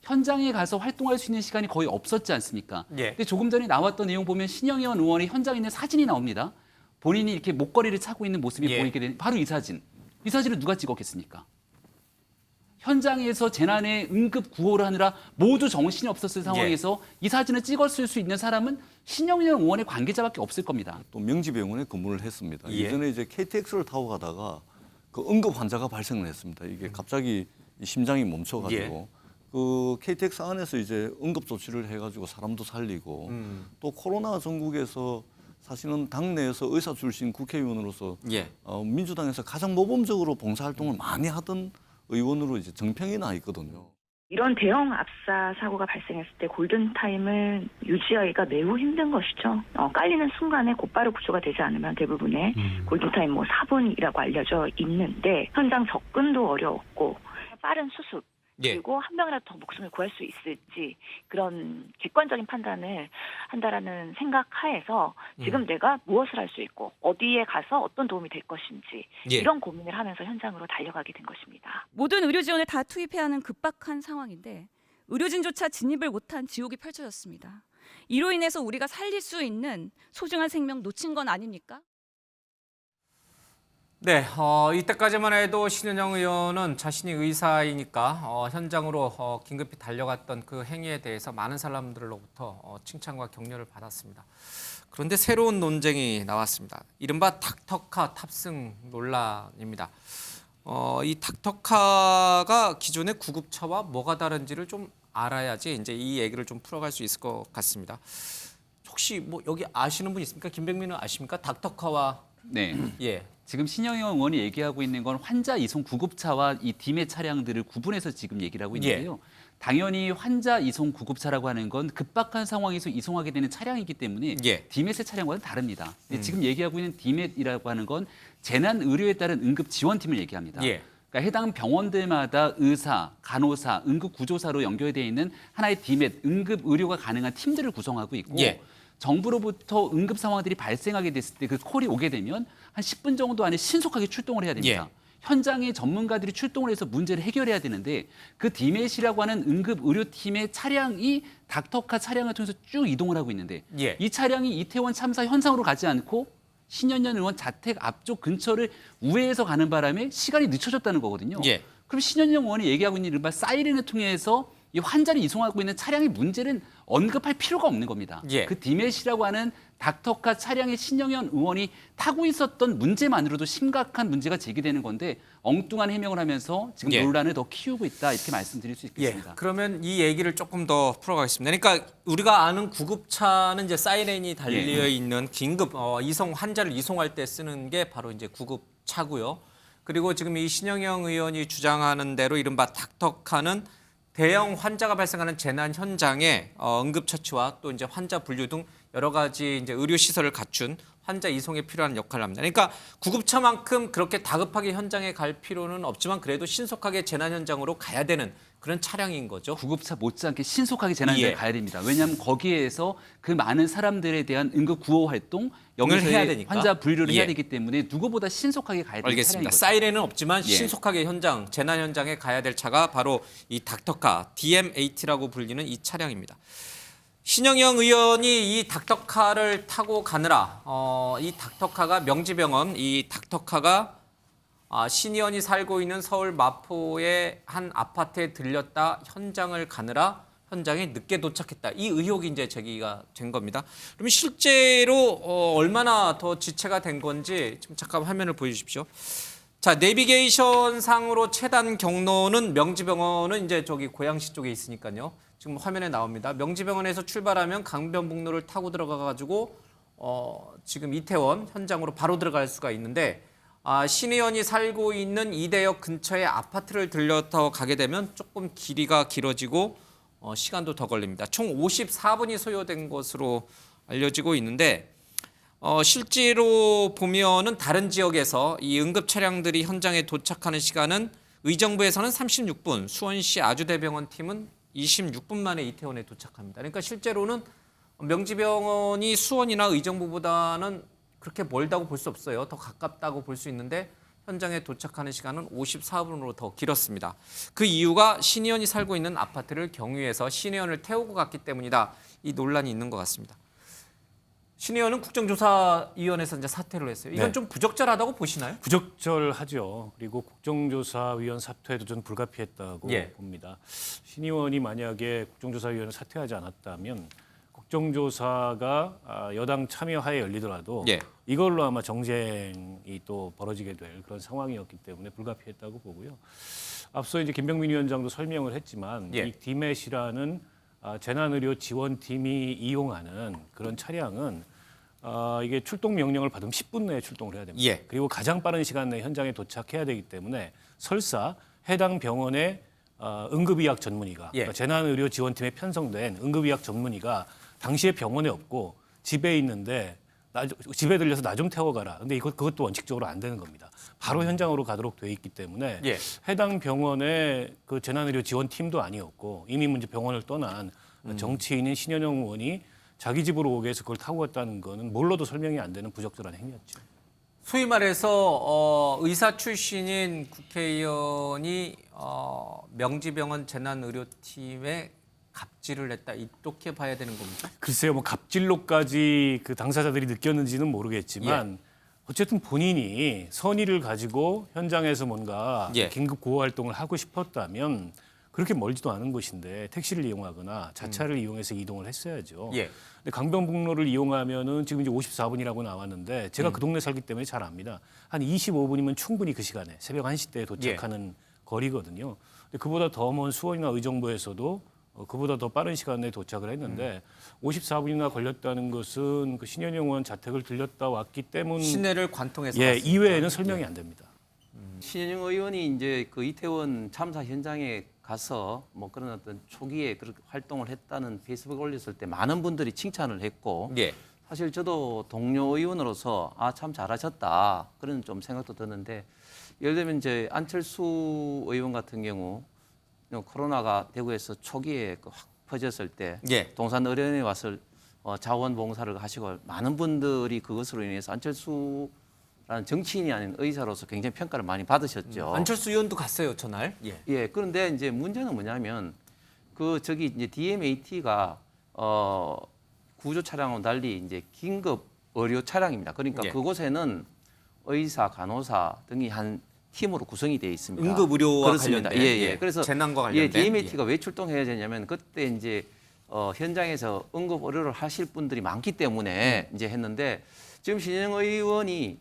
현장에 가서 활동할 수 있는 시간이 거의 없었지 않습니까? 예. 근데 조금 전에 나왔던 내용 보면 신영현 의원이 현장에 있는 사진이 나옵니다. 본인이 이렇게 목걸이를 차고 있는 모습이 예. 보이게 되는 바로 이 사진. 이 사진을 누가 찍었겠습니까? 현장에서 재난에 응급 구호를 하느라 모두 정신이 없었을 상황에서 이 사진을 찍었을 수 있는 사람은 신영현 의원의 관계자밖에 없을 겁니다. 또 명지병원에 근무를 했습니다. 예. 예전에 이제 KTX를 타고 가다가 그 응급 환자가 발생을 했습니다. 이게 갑자기 이 심장이 멈춰가지고 그 KTX 안에서 이제 응급 조치를 해가지고 사람도 살리고 또 코로나 전국에서 사실은 당내에서 의사 출신 국회의원으로서 예. 민주당에서 가장 모범적으로 봉사활동을 많이 하던 의원으로 이제 정평이 나 있거든요. 이런 대형 압사 사고가 발생했을 때 골든타임을 유지하기가 매우 힘든 것이죠. 깔리는 순간에 곧바로 구조가 되지 않으면 대부분의 골든타임 4분이라고 알려져 있는데 현장 접근도 어려웠고 빠른 수습 예. 그리고 한 명이라도 더 목숨을 구할 수 있을지 그런 객관적인 판단을 한다라는 생각 하에서 지금 내가 무엇을 할 수 있고 어디에 가서 어떤 도움이 될 것인지 예. 이런 고민을 하면서 현장으로 달려가게 된 것입니다. 모든 의료 지원을 다 투입해야 하는 급박한 상황인데 의료진조차 진입을 못한 지옥이 펼쳐졌습니다. 이로 인해서 우리가 살릴 수 있는 소중한 생명 놓친 건 아닙니까? 네, 이때까지만 해도 신현영 의원은 자신이 의사이니까 현장으로 긴급히 달려갔던 그 행위에 대해서 많은 사람들로부터 칭찬과 격려를 받았습니다. 그런데 새로운 논쟁이 나왔습니다. 이른바 닥터카 탑승 논란입니다. 이 닥터카가 기존의 구급차와 뭐가 다른지를 좀 알아야지 이제 이 얘기를 좀 풀어갈 수 있을 것 같습니다. 혹시 뭐 여기 아시는 분 있습니까? 김백민은 아십니까? 닥터카와 네. 예. 지금 신영현 의원이 얘기하고 있는 건 환자 이송 구급차와 이 팀의 차량들을 구분해서 지금 얘기를 하고 있는데요. 당연히 환자 이송 구급차라고 하는 건 급박한 상황에서 이송하게 되는 차량이기 때문에 예. 디맷의 차량과는 다릅니다. 근데 지금 얘기하고 있는 디맷이라고 하는 건 재난 의료에 따른 응급 지원팀을 얘기합니다. 예. 그러니까 해당 병원들마다 의사, 간호사, 응급 구조사로 연결되어 있는 하나의 디맷, 응급 의료가 가능한 팀들을 구성하고 있고 예. 정부로부터 응급 상황들이 발생하게 됐을 때 그 콜이 오게 되면 한 10분 정도 안에 신속하게 출동을 해야 됩니다. 예. 현장에 전문가들이 출동을 해서 문제를 해결해야 되는데 그 디맷이라고 하는 응급 의료팀의 차량이 닥터카 차량을 통해서 쭉 이동을 하고 있는데 예. 이 차량이 이태원 참사 현상으로 가지 않고 신현현 의원 자택 앞쪽 근처를 우회해서 가는 바람에 시간이 늦춰졌다는 거거든요. 예. 그럼 신현영 의원이 얘기하고 있는 이른바 사이렌을 통해서 이 환자를 이송하고 있는 차량의 문제는 언급할 필요가 없는 겁니다. 예. 그 디맷이라고 하는 닥터카 차량의 신영현 의원이 타고 있었던 문제만으로도 심각한 문제가 제기되는 건데 엉뚱한 해명을 하면서 지금 예. 논란을 더 키우고 있다 이렇게 말씀드릴 수 있겠습니다. 예, 그러면 이 얘기를 조금 더 풀어가겠습니다. 그러니까 우리가 아는 구급차는 이제 사이렌이 달려 있는 긴급 이송 환자를 이송할 때 쓰는 게 바로 이제 구급차고요. 그리고 지금 이 신영영 의원이 주장하는 대로 이른바 닥터카는 대형 환자가 발생하는 재난 현장에 응급처치와 또 이제 환자 분류 등 여러 가지 이제 의료 시설을 갖춘 환자 이송에 필요한 역할을 합니다. 그러니까 구급차만큼 그렇게 다급하게 현장에 갈 필요는 없지만 그래도 신속하게 재난 현장으로 가야 되는 그런 차량인 거죠. 구급차 못지않게 신속하게 재난에 예. 가야 됩니다. 왜냐하면 거기에서 그 많은 사람들에 대한 응급 구호 활동, 해야 여기서의 되니까. 환자 분류를 예. 해야 되기 때문에 누구보다 신속하게 가야 되는 알겠습니다. 차량이거든요. 사이렌은 없지만 예. 신속하게 현장, 재난 현장에 가야 될 차가 바로 이 닥터카, DM-80라고 불리는 이 차량입니다. 신영영 의원이 이 닥터카를 타고 가느라 이 닥터카가 명지병원, 이 닥터카가 신 의원이 살고 있는 서울 마포의 한 아파트에 들렸다 현장을 가느라 현장에 늦게 도착했다. 이 의혹이 이제 제기가 된 겁니다. 그러면 실제로 얼마나 더 지체가 된 건지 좀 잠깐 화면을 보여주십시오. 자, 내비게이션 상으로 최단 경로는 명지병원은 이제 저기 고양시 쪽에 있으니까요. 지금 화면에 나옵니다. 명지병원에서 출발하면 강변북로를 타고 들어가가지고 지금 이태원 현장으로 바로 들어갈 수가 있는데 신 의원이 살고 있는 이대역 근처의 아파트를 들려서 가게 되면 조금 길이가 길어지고 시간도 더 걸립니다. 총 54분이 소요된 것으로 알려지고 있는데 실제로 보면은 다른 지역에서 이 응급 차량들이 현장에 도착하는 시간은 의정부에서는 36분, 수원시 아주대병원 팀은 26분 만에 이태원에 도착합니다. 그러니까 실제로는 명지병원이 수원이나 의정부보다는 그렇게 멀다고 볼 수 없어요. 더 가깝다고 볼 수 있는데 현장에 도착하는 시간은 54분으로 더 길었습니다. 그 이유가 신 의원이 살고 있는 아파트를 경유해서 신 의원을 태우고 갔기 때문이다. 이 논란이 있는 것 같습니다. 신 의원은 국정조사위원회에서 이제 사퇴를 했어요. 이건 네. 좀 부적절하다고 보시나요? 부적절하죠. 그리고 국정조사위원 사퇴도 저는 불가피했다고 예. 봅니다. 신 의원이 만약에 국정조사위원을 사퇴하지 않았다면 국정조사가 여당 참여하에 열리더라도 예. 이걸로 아마 정쟁이 또 벌어지게 될 그런 상황이었기 때문에 불가피했다고 보고요. 앞서 이제 김병민 위원장도 설명을 했지만 예. 이 디맷이라는 재난의료 지원팀이 이용하는 그런 차량은 이게 출동 명령을 받으면 10분 내에 출동을 해야 됩니다. 예. 그리고 가장 빠른 시간 내에 현장에 도착해야 되기 때문에 설사 해당 병원의 응급의학 전문의가 예. 그러니까 재난의료 지원팀에 편성된 응급의학 전문의가 당시에 병원에 없고 집에 있는데 집에 들려서 나 좀 태워가라. 근데 그것도 원칙적으로 안 되는 겁니다. 바로 현장으로 가도록 돼 있기 때문에 예. 해당 병원의 그 재난의료 지원팀도 아니었고 이미 문제 병원을 떠난 정치인인 신현영 의원이 자기 집으로 오게 해서 그걸 타고 갔다는 거는 뭘로도 설명이 안 되는 부적절한 행위였죠. 소위 말해서 의사 출신인 국회의원이 명지병원 재난의료팀에 갑질을 했다. 이렇게 봐야 되는 겁니까? 글쎄요, 뭐 갑질로까지 그 당사자들이 느꼈는지는 모르겠지만 어쨌든 본인이 선의를 가지고 현장에서 뭔가 예. 긴급 구호 활동을 하고 싶었다면 그렇게 멀지도 않은 곳인데 택시를 이용하거나 자차를 이용해서 이동을 했어야죠. 예. 근데 강변북로를 이용하면은 지금 이제 54분이라고 나왔는데 제가 그 동네 살기 때문에 잘 압니다. 한 25분이면 충분히 그 시간에 새벽 1시 때에 도착하는 거리거든요. 근데 그보다 더 먼 수원이나 의정부에서도 그보다 더 빠른 시간에 도착을 했는데 54분이나 걸렸다는 것은 그 신현영 의원 자택을 들렸다 왔기 때문 시내를 관통해서 예, 갔습니까? 이외에는 설명이 안 됩니다. 신현영 의원이 이제 그 이태원 참사 현장에 가서 뭐 그런 어떤 초기에 그렇게 활동을 했다는 페이스북에 올렸을 때 많은 분들이 칭찬을 했고 예. 사실 저도 동료 의원으로서 참 잘하셨다 그런 좀 생각도 드는데 예를 들면 이제 안철수 의원 같은 경우 코로나가 대구에서 초기에 확 퍼졌을 때 예. 동산 의료원에 와서 자원봉사를 하시고 많은 분들이 그것으로 인해서 안철수라는 정치인이 아닌 의사로서 굉장히 평가를 많이 받으셨죠. 안철수 의원도 갔어요, 전날. 예. 예, 그런데 이제 문제는 뭐냐면 저기 이제 DMAT가 구조 차량과 달리 이제 긴급 의료 차량입니다. 그러니까 예. 그곳에는 의사, 간호사 등이 한 팀으로 구성이 되어 있습니다. 응급 의료와 그렇습니다. 관련된, 예, 예. 그래서 재난과 관련된. DMAT가 왜 출동해야 되냐면 그때 이제 현장에서 응급 의료를 하실 분들이 많기 때문에 이제 했는데 지금 신영 의원이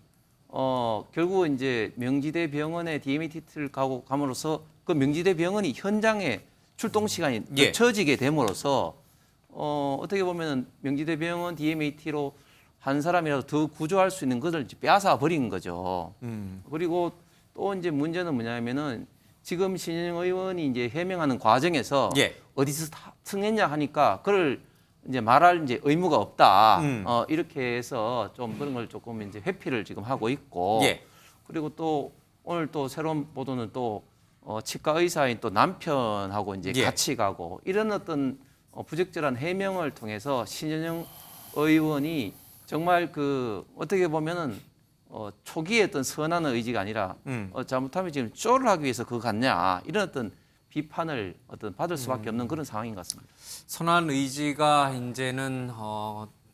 결국 이제 명지대 병원에 DMAT를 감으로써 그 명지대 병원이 현장에 출동 시간이 예. 늦춰지게 됨으로써 어떻게 보면 명지대 병원 DMAT로 한 사람이라도 더 구조할 수 있는 것을 빼앗아 버린 거죠. 그리고 또 이제 문제는 뭐냐면은 지금 신영 의원이 이제 해명하는 과정에서 예. 어디서 승했냐 하니까 그걸 이제 말할 이제 의무가 없다. 이렇게 해서 좀 그런 걸 조금 이제 회피를 지금 하고 있고. 예. 그리고 또 오늘 또 새로운 보도는 또 치과 의사인 또 남편하고 이제 예. 같이 가고 이런 어떤 부적절한 해명을 통해서 신현영 의원이 정말 어떻게 보면은 초기에 어떤 선한 의지가 아니라 잘못하면 지금 쪼를 하기 위해서 그거 같냐 이런 어떤 비판을 받을 수밖에 없는 그런 상황인 것 같습니다. 선한 의지가 이제는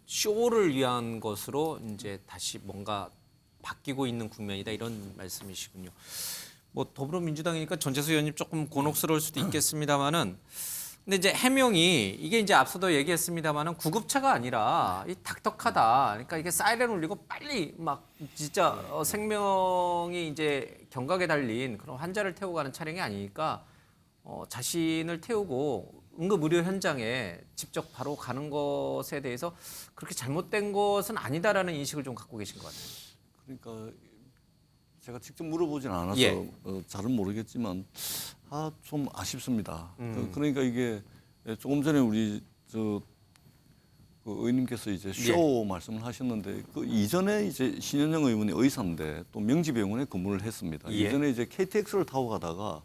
쇼를 위한 것으로 이제 다시 뭔가 바뀌고 있는 국면이다 이런 말씀이시군요. 뭐 더불어민주당이니까 전재수 의원님 조금 곤혹스러울 수도 있겠습니다만은 근데 이제 해명이 이게 이제 앞서도 얘기했습니다만은 구급차가 아니라 이 닥터카다. 그러니까 이게 사이렌 울리고 빨리 막 진짜 생명이 이제 경각에 달린 그런 환자를 태우고 가는 차량이 아니니까 자신을 태우고 응급 의료 현장에 직접 바로 가는 것에 대해서 그렇게 잘못된 것은 아니다라는 인식을 좀 갖고 계신 것 같아요. 그러니까 제가 직접 물어보진 않아서 예. 잘은 모르겠지만 좀 아쉽습니다. 그러니까 이게 조금 전에 우리 그 의원님께서 이제 쇼 말씀을 하셨는데 그 이전에 이제 신현영 의원이 의사인데 또 명지병원에 근무를 했습니다. 예. 이전에 이제 KTX를 타고 가다가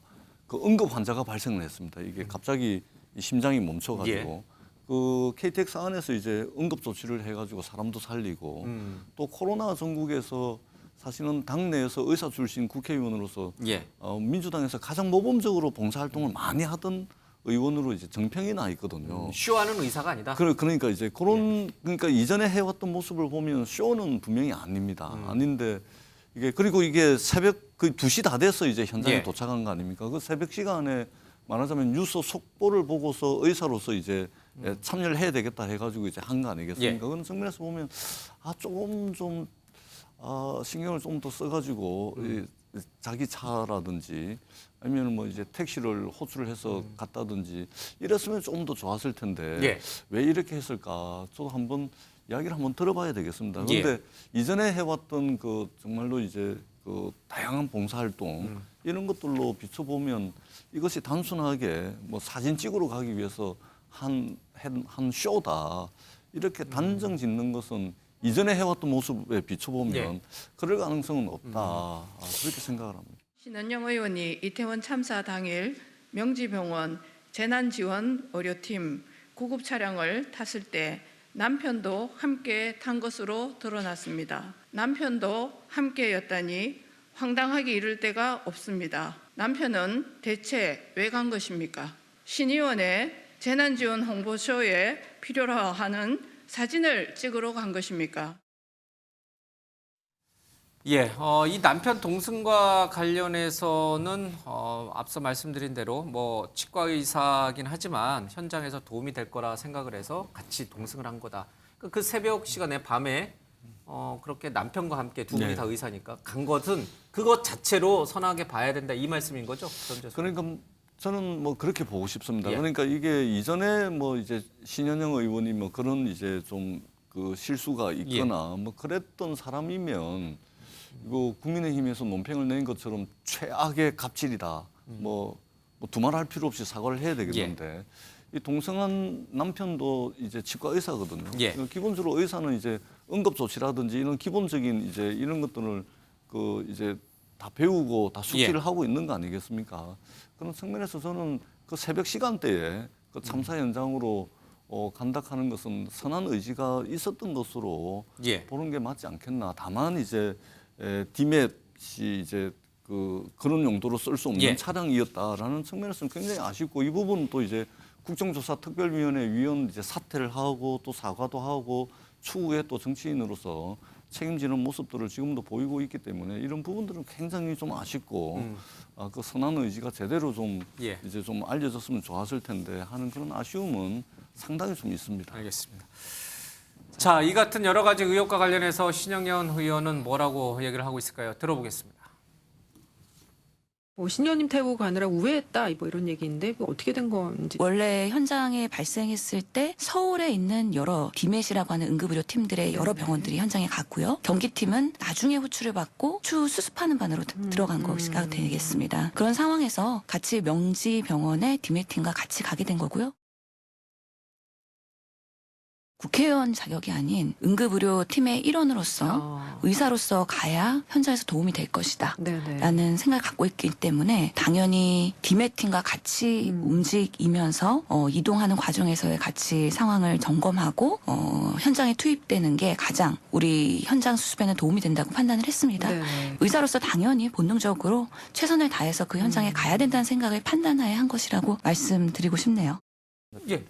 그 응급 환자가 발생을 했습니다. 이게 갑자기 이 심장이 멈춰가지고 그 KTX 안에서 이제 응급 조치를 해가지고 사람도 살리고 또 코로나 전국에서 사실은 당내에서 의사 출신 국회의원으로서 예. 민주당에서 가장 모범적으로 봉사활동을 많이 하던 의원으로 이제 정평이 나 있거든요. 쇼하는 의사가 아니다. 그러니까 이제 그런 그러니까 이전에 해왔던 모습을 보면 쇼는 분명히 아닙니다. 아닌데 그리고 이게 새벽 그 2시 다 돼서 이제 현장에 예. 도착한 거 아닙니까? 그 새벽 시간에 말하자면 뉴스 속보를 보고서 의사로서 이제 참여를 해야 되겠다 해가지고 이제 한 거 아니겠습니까? 예. 그런 측면에서 보면 조금 좀 신경을 좀 더 써가지고 이 자기 차라든지 아니면 뭐 이제 택시를 호출을 해서 갔다든지 이랬으면 조금 더 좋았을 텐데 예. 왜 이렇게 했을까? 저도 한번 이야기를 한번 들어봐야 되겠습니다. 예. 그런데 이전에 해왔던 그 정말로 이제 그 다양한 봉사활동 이런 것들로 비춰보면 이것이 단순하게 뭐 사진 찍으러 가기 위해서 한 쇼다 이렇게 단정 짓는 것은 이전에 해왔던 모습에 비춰보면 예. 그럴 가능성은 없다 그렇게 생각을 합니다. 신원영 의원이 이태원 참사 당일 명지병원 재난지원 의료팀 구급 차량을 탔을 때 남편도 함께 탄 것으로 드러났습니다. 남편도 함께였다니 황당하기 이를 데가 없습니다. 남편은 대체 왜 간 것입니까? 신 의원의 재난지원 홍보쇼에 필요로 하는 사진을 찍으러 간 것입니까? 예, 이 남편 동승과 관련해서는 앞서 말씀드린 대로 뭐 치과 의사긴 하지만 현장에서 도움이 될 거라 생각을 해서 같이 동승을 한 거다. 그 새벽 시간에 밤에 그렇게 남편과 함께 두 분이 네. 다 의사니까 간 것은 그것 자체로 선하게 봐야 된다 이 말씀인 거죠? 그러니까 저는 뭐 그렇게 보고 싶습니다. 예. 그러니까 이게 이전에 뭐 이제 신현영 의원이 뭐 그런 이제 좀 그 실수가 있거나 뭐 그랬던 사람이면 이거 국민의힘에서 논평을 낸 것처럼 최악의 갑질이다. 뭐 두말할 필요 없이 사과를 해야 되겠는데 이 동성한 남편도 이제 치과 의사거든요. 예. 기본적으로 의사는 이제 응급 조치라든지 이런 기본적인 이제 이런 것들을 그 이제 다 배우고 다 숙지를 하고 있는 거 아니겠습니까? 그런 측면에서 저는 그 새벽 시간대에 그 참사 현장으로 간다하는 것은 선한 의지가 있었던 것으로 예. 보는 게 맞지 않겠나. 다만 이제 디맷이 이제 그런 용도로 쓸 수 없는 예. 차량이었다라는 측면에서는 굉장히 아쉽고 이 부분은 또 이제 국정조사 특별위원회 위원 이제 사퇴를 하고 또 사과도 하고 추후에 또 정치인으로서 책임지는 모습들을 지금도 보이고 있기 때문에 이런 부분들은 굉장히 좀 아쉽고 그 선한 의지가 제대로 좀 예. 이제 좀 알려졌으면 좋았을 텐데 하는 그런 아쉬움은 상당히 좀 있습니다. 알겠습니다. 자, 이 같은 여러 가지 의혹과 관련해서 신영현 의원은 뭐라고 얘기를 하고 있을까요? 들어보겠습니다. 신녀님 태우고 가느라 우회했다 뭐 이런 얘기인데 어떻게 된 건지. 원래 현장에 발생했을 때 서울에 있는 여러 디맷이라고 하는 응급의료 팀들의 여러 병원들이 현장에 갔고요. 경기팀은 나중에 호출을 받고 추후 수습하는 반으로 들어간 것이가 되겠습니다. 그런 상황에서 같이 명지병원의 디맷팀과 같이 가게 된 거고요. 국회의원 자격이 아닌 응급의료팀의 일원으로서 의사로서 가야 현장에서 도움이 될 것이다 네네. 라는 생각을 갖고 있기 때문에 당연히 디맷팀과 같이 움직이면서 이동하는 과정에서의 같이 상황을 점검하고 현장에 투입되는 게 가장 우리 현장 수습에는 도움이 된다고 판단을 했습니다. 네네. 의사로서 당연히 본능적으로 최선을 다해서 그 현장에 가야 된다는 생각을 판단하에 한 것이라고 말씀드리고 싶네요. 예.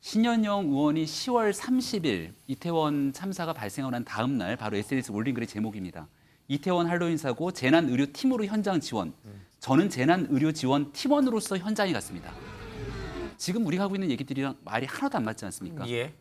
신현영 의원이 10월 30일 이태원 참사가 발생하고 난 다음 날 바로 SNS에 올린 글의 제목입니다. 이태원 할로윈 사고 재난의료팀으로 현장 지원. 저는 재난의료지원 팀원으로서 현장에 갔습니다. 지금 우리가 하고 있는 얘기들이랑 말이 하나도 안 맞지 않습니까? 예.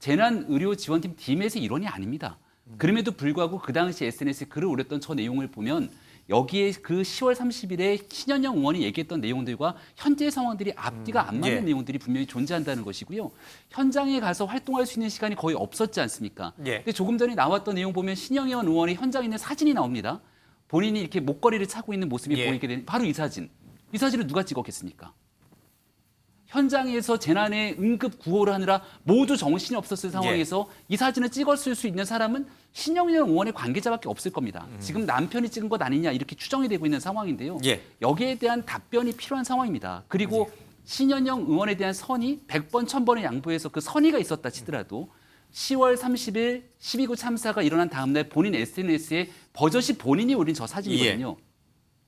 재난의료지원팀 팀에서 일원이 아닙니다. 그럼에도 불구하고 그 당시 SNS에 글을 올렸던 저 내용을 보면 여기에 그 10월 30일에 신현영 의원이 얘기했던 내용들과 현재 상황들이 앞뒤가 안 맞는 예. 내용들이 분명히 존재한다는 것이고요. 현장에 가서 활동할 수 있는 시간이 거의 없었지 않습니까? 예. 근데 조금 전에 나왔던 내용 보면 신영현 의원이 현장에 있는 사진이 나옵니다. 본인이 이렇게 목걸이를 차고 있는 모습이 예. 보이게 되는 바로 이 사진. 이 사진을 누가 찍었겠습니까? 현장에서 재난에 응급 구호를 하느라 모두 정신이 없었을 상황에서 이 사진을 찍었을 수 있는 사람은 신영현 의원의 관계자밖에 없을 겁니다. 지금 남편이 찍은 것 아니냐 이렇게 추정이 되고 있는 상황인데요. 예. 여기에 대한 답변이 필요한 상황입니다. 그리고 신현영 의원에 대한 선의 100번, 1000번을 양보해서 그 선의가 있었다 치더라도 10월 30일 12구 참사가 일어난 다음 날 본인 SNS에 버젓이 본인이 올린 저 사진이거든요.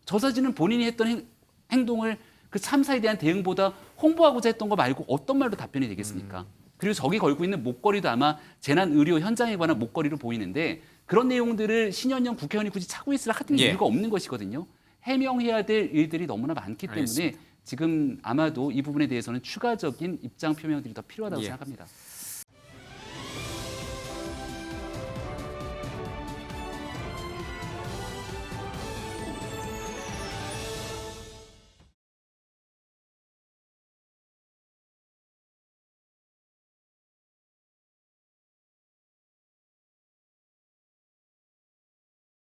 저 사진은 본인이 했던 행동을 그 참사에 대한 대응보다 홍보하고자 했던 거 말고 어떤 말로 답변이 되겠습니까? 그리고 저기 걸고 있는 목걸이도 아마 재난 의료 현장에 관한 목걸이로 보이는데 그런 내용들을 신현영 국회의원이 굳이 차고 있을 같은 이유가 없는 것이거든요. 해명해야 될 일들이 너무나 많기 때문에 지금 아마도 이 부분에 대해서는 추가적인 입장 표명들이 더 필요하다고 생각합니다.